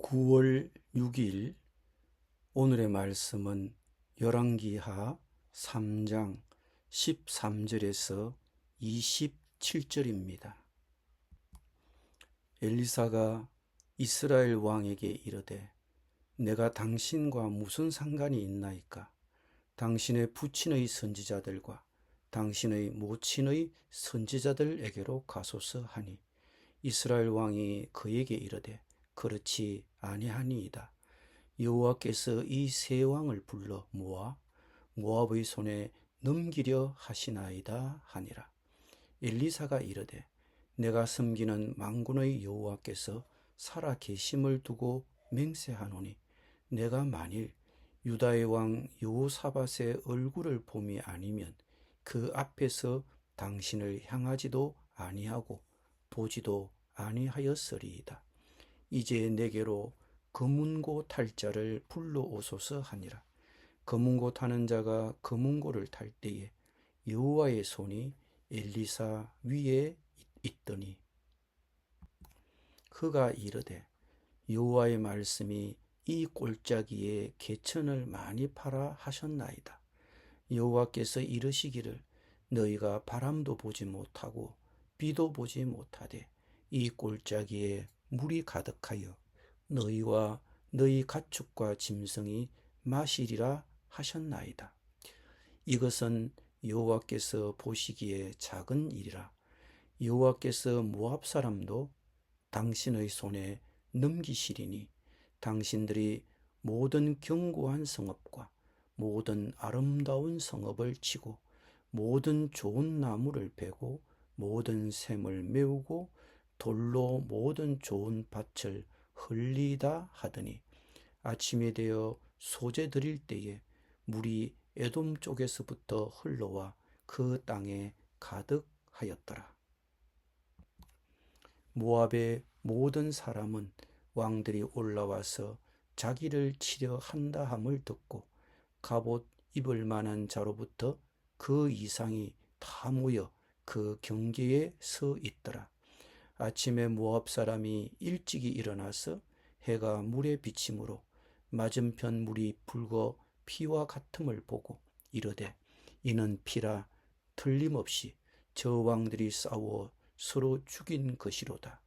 9월 6일 오늘의 말씀은 열왕기하 3장 13절에서 27절입니다. 엘리사가 이스라엘 왕에게 이르되 내가 당신과 무슨 상관이 있나이까? 당신의 부친의 선지자들과 당신의 모친의 선지자들에게로 가소서 하니 이스라엘 왕이 그에게 이르되 그렇지 아니하니이다. 여호와께서 이 세 왕을 불러 모아 모압의 손에 넘기려 하시나이다 하니라. 엘리사가 이르되 내가 섬기는 만군의 여호와께서 살아 계심을 두고 맹세하노니 내가 만일 유다의 왕 여호사밧의 얼굴을 봄이 아니면 그 앞에서 당신을 향하지도 아니하고 보지도 아니하였으리이다. 이제 내게로 검은고 탈 자를 불러오소서 하니라. 검은고 타는 자가 검은고를 탈 때에 여호와의 손이 엘리사 위에 있더니 그가 이르되 여호와의 말씀이 이 골짜기에 개천을 많이 팔아 하셨나이다. 여호와께서 이르시기를 너희가 바람도 보지 못하고 비도 보지 못하되 이 골짜기에 물이 가득하여 너희와 너희 가축과 짐승이 마시리라 하셨나이다. 이것은 여호와께서 보시기에 작은 일이라. 여호와께서 모압 사람도 당신의 손에 넘기시리니 당신들이 모든 견고한 성읍과 모든 아름다운 성읍을 치고 모든 좋은 나무를 베고 모든 샘을 메우고 돌로 모든 좋은 밭을 흘리다 하더니 아침에 되어 소재 드릴 때에 물이 에돔 쪽에서부터 흘러와 그 땅에 가득하였더라. 모압의 모든 사람은 왕들이 올라와서 자기를 치려 한다 함을 듣고 갑옷 입을 만한 자로부터 그 이상이 다 모여 그 경계에 서 있더라. 아침에 모압 사람이 일찍이 일어나서 해가 물에 비침으로 맞은편 물이 붉어 피와 같음을 보고 이르되 이는 피라. 틀림없이 저 왕들이 싸워 서로 죽인 것이로다.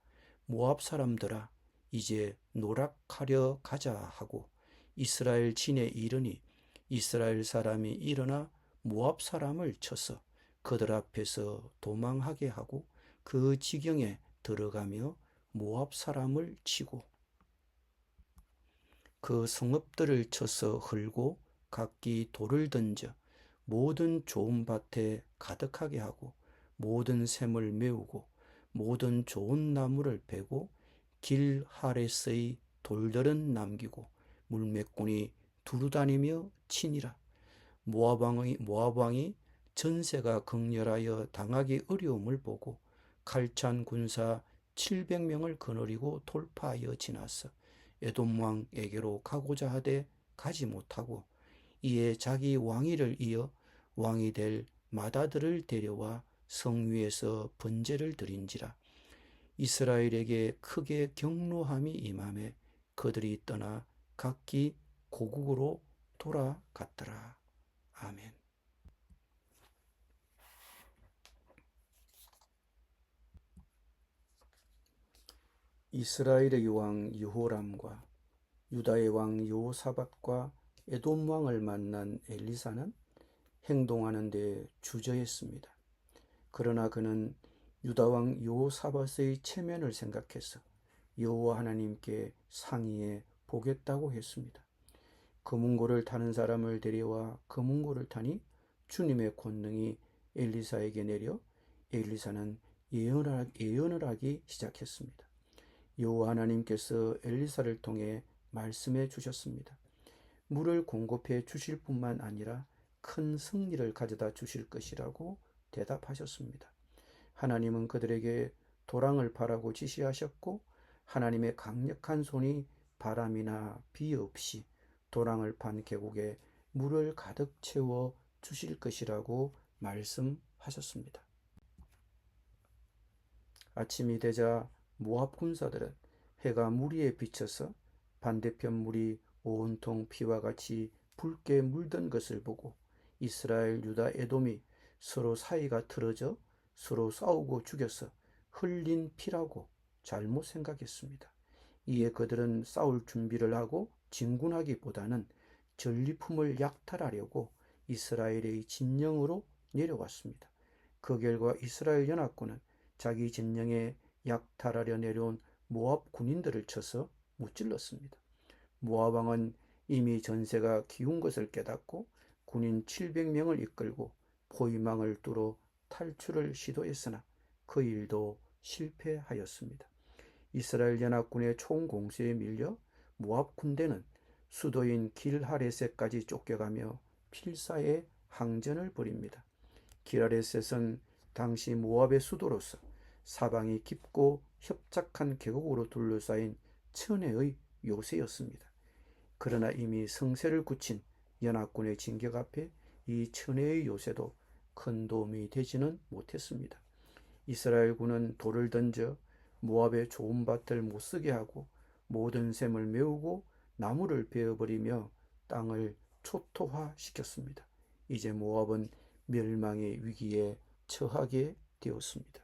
모압 사람들아 이제 노락하려 가자 하고 이스라엘 진에 이르니 이스라엘 사람이 일어나 모압 사람을 쳐서 그들 앞에서 도망하게 하고 그 지경에 들어가며 모압 사람을 치고 그 성읍들을 쳐서 헐고 각기 돌을 던져 모든 좋은 밭에 가득하게 하고 모든 샘을 메우고 모든 좋은 나무를 베고 길 하렛의 돌들은 남기고 물매꾼이 두루다니며 치니라. 모압 왕이 전세가 극렬하여 당하기 어려움을 보고 칼찬 군사 700명을 거느리고 돌파하여 지나서 에돔 왕에게로 가고자 하되 가지 못하고 이에 자기 왕위를 이어 왕이 될 마다들을 데려와 성 위에서 번제를 드린지라. 이스라엘에게 크게 경노함이 임하매 그들이 떠나 각기 고국으로 돌아갔더라. 아멘. 이스라엘의 왕 여호람과 유다의 왕 여호사밧과 에돔 왕을 만난 엘리사는 행동하는 데 주저했습니다. 그러나 그는 유다 왕 여호사밧의 체면을 생각해서 여호와 하나님께 상의해 보겠다고 했습니다. 검은고를 타는 사람을 데려와 검은고를 타니 주님의 권능이 엘리사에게 내려 엘리사는 예언을 하기 시작했습니다. 여호와 하나님께서 엘리사를 통해 말씀해 주셨습니다. 물을 공급해 주실 뿐만 아니라 큰 승리를 가져다 주실 것이라고 대답하셨습니다. 하나님은 그들에게 도랑을 파라고 지시하셨고 하나님의 강력한 손이 바람이나 비 없이 도랑을 판 계곡에 물을 가득 채워 주실 것이라고 말씀하셨습니다. 아침이 되자 모압 군사들은 해가 물 위에 비쳐서 반대편 물이 온통 피와 같이 붉게 물든 것을 보고 이스라엘, 유다, 에돔이 서로 사이가 틀어져 서로 싸우고 죽여서 흘린 피라고 잘못 생각했습니다. 이에 그들은 싸울 준비를 하고 진군하기보다는 전리품을 약탈하려고 이스라엘의 진영으로 내려왔습니다. 그 결과 이스라엘 연합군은 자기 진영에 약탈하려 내려온 모압 군인들을 쳐서 무찔렀습니다. 모압 왕은 이미 전세가 기운 것을 깨닫고 군인 700명을 이끌고 포위망을 뚫어 탈출을 시도했으나 그 일도 실패하였습니다. 이스라엘 연합군의 총공세에 밀려 모압 군대는 수도인 길하레셋까지 쫓겨가며 필사의 항전을 벌입니다. 길하레셋은 당시 모압의 수도로서 사방이 깊고 협착한 계곡으로 둘러싸인 천혜의 요새였습니다. 그러나 이미 성세를 굳힌 연합군의 진격 앞에 이 천혜의 요새도 큰 도움이 되지는 못했습니다. 이스라엘군은 돌을 던져 모압의 좋은 밭을 못쓰게 하고 모든 샘을 메우고 나무를 베어버리며 땅을 초토화시켰습니다. 이제 모압은 멸망의 위기에 처하게 되었습니다.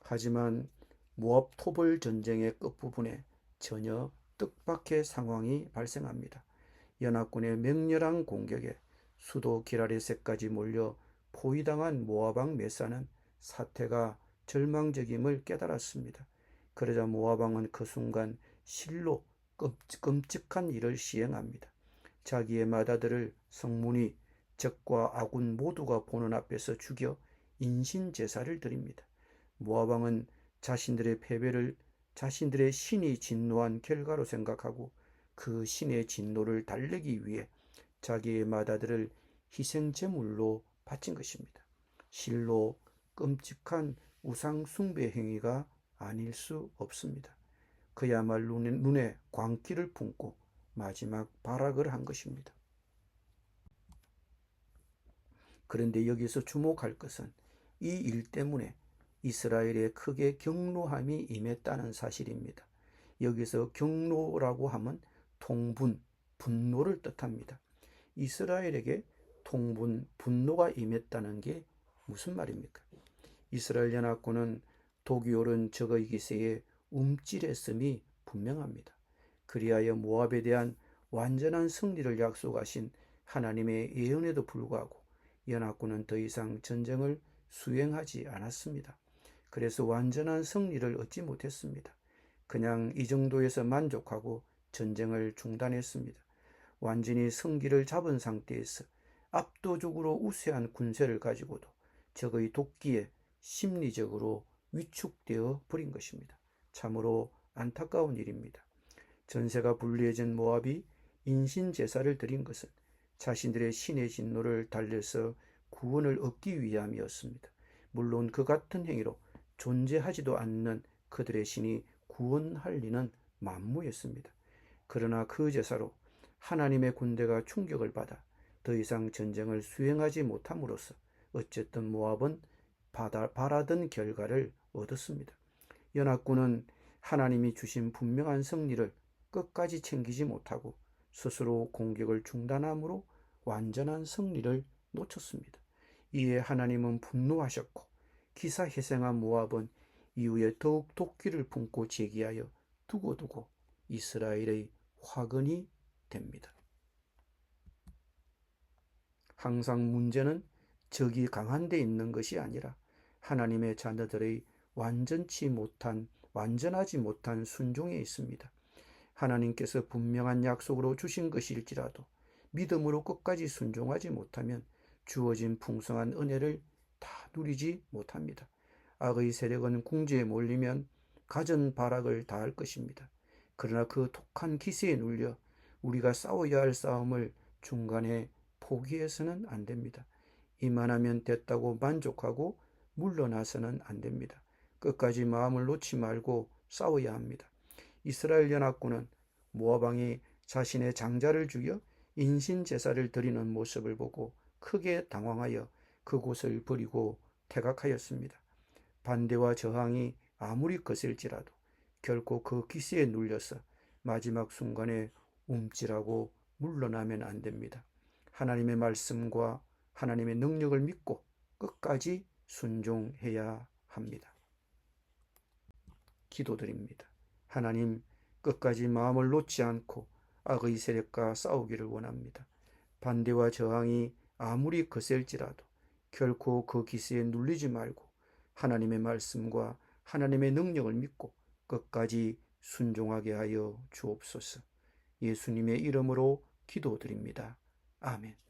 하지만 모압 토벌 전쟁의 끝부분에 전혀 뜻밖의 상황이 발생합니다. 연합군의 맹렬한 공격에 수도 기라레셋까지 몰려 포위당한 모압왕 메사는 사태가 절망적임을 깨달았습니다. 그러자 모압왕은 그 순간 실로 끔찍한 일을 시행합니다. 자기의 맏아들을 성문이 적과 아군 모두가 보는 앞에서 죽여 인신제사를 드립니다. 모압왕은 자신들의 패배를 자신들의 신이 진노한 결과로 생각하고 그 신의 진노를 달래기 위해 자기의 맏아들을 희생제물로 바친 것입니다. 실로 끔찍한 우상 숭배 행위가 아닐 수 없습니다. 그야말로 눈에 광기를 품고 마지막 발악을 한 것입니다. 그런데 여기서 주목할 것은 이 일 때문에 이스라엘에 크게 경노함이 임했다는 사실입니다. 여기서 경노라고 하면 통분, 분노를 뜻합니다. 이스라엘에게 통분, 분노가 임했다는 게 무슨 말입니까? 이스라엘 연합군은 독이 오른 적의 기세에 움찔했음이 분명합니다. 그리하여 모압에 대한 완전한 승리를 약속하신 하나님의 예언에도 불구하고 연합군은 더 이상 전쟁을 수행하지 않았습니다. 그래서 완전한 승리를 얻지 못했습니다. 그냥 이 정도에서 만족하고 전쟁을 중단했습니다. 완전히 승기를 잡은 상태에서 압도적으로 우세한 군세를 가지고도 적의 독기에 심리적으로 위축되어 버린 것입니다. 참으로 안타까운 일입니다. 전세가 불리해진 모압이 인신제사를 드린 것은 자신들의 신의 진노를 달래서 구원을 얻기 위함이었습니다. 물론 그 같은 행위로 존재하지도 않는 그들의 신이 구원할 리는 만무했습니다. 그러나 그 제사로 하나님의 군대가 충격을 받아 더 이상 전쟁을 수행하지 못함으로써 어쨌든 모압은 바라던 결과를 얻었습니다. 연합군은 하나님이 주신 분명한 승리를 끝까지 챙기지 못하고 스스로 공격을 중단함으로 완전한 승리를 놓쳤습니다. 이에 하나님은 분노하셨고 기사회생한 모압은 이후에 더욱 도끼를 품고 제기하여 두고두고 이스라엘의 화근이 됩니다. 항상 문제는 적이 강한 데 있는 것이 아니라 하나님의 자녀들의 완전하지 못한 순종에 있습니다. 하나님께서 분명한 약속으로 주신 것일지라도 믿음으로 끝까지 순종하지 못하면 주어진 풍성한 은혜를 다 누리지 못합니다. 악의 세력은 궁지에 몰리면 가전 발악을 다할 것입니다. 그러나 그 독한 기세에 눌려 우리가 싸워야 할 싸움을 중간에 포기해서는 안 됩니다. 이만하면 됐다고 만족하고 물러나서는 안 됩니다. 끝까지 마음을 놓지 말고 싸워야 합니다. 이스라엘 연합군은 모압 왕이 자신의 장자를 죽여 인신제사를 드리는 모습을 보고 크게 당황하여 그곳을 버리고 퇴각하였습니다. 반대와 저항이 아무리 거셀지라도 결코 그 기세에 눌려서 마지막 순간에 움찔하고 물러나면 안 됩니다. 하나님의 말씀과 하나님의 능력을 믿고 끝까지 순종해야 합니다. 기도드립니다. 하나님, 끝까지 마음을 놓지 않고 악의 세력과 싸우기를 원합니다. 반대와 저항이 아무리 거셀지라도 결코 그 기세에 눌리지 말고 하나님의 말씀과 하나님의 능력을 믿고 끝까지 순종하게 하여 주옵소서. 예수님의 이름으로 기도드립니다. 아멘.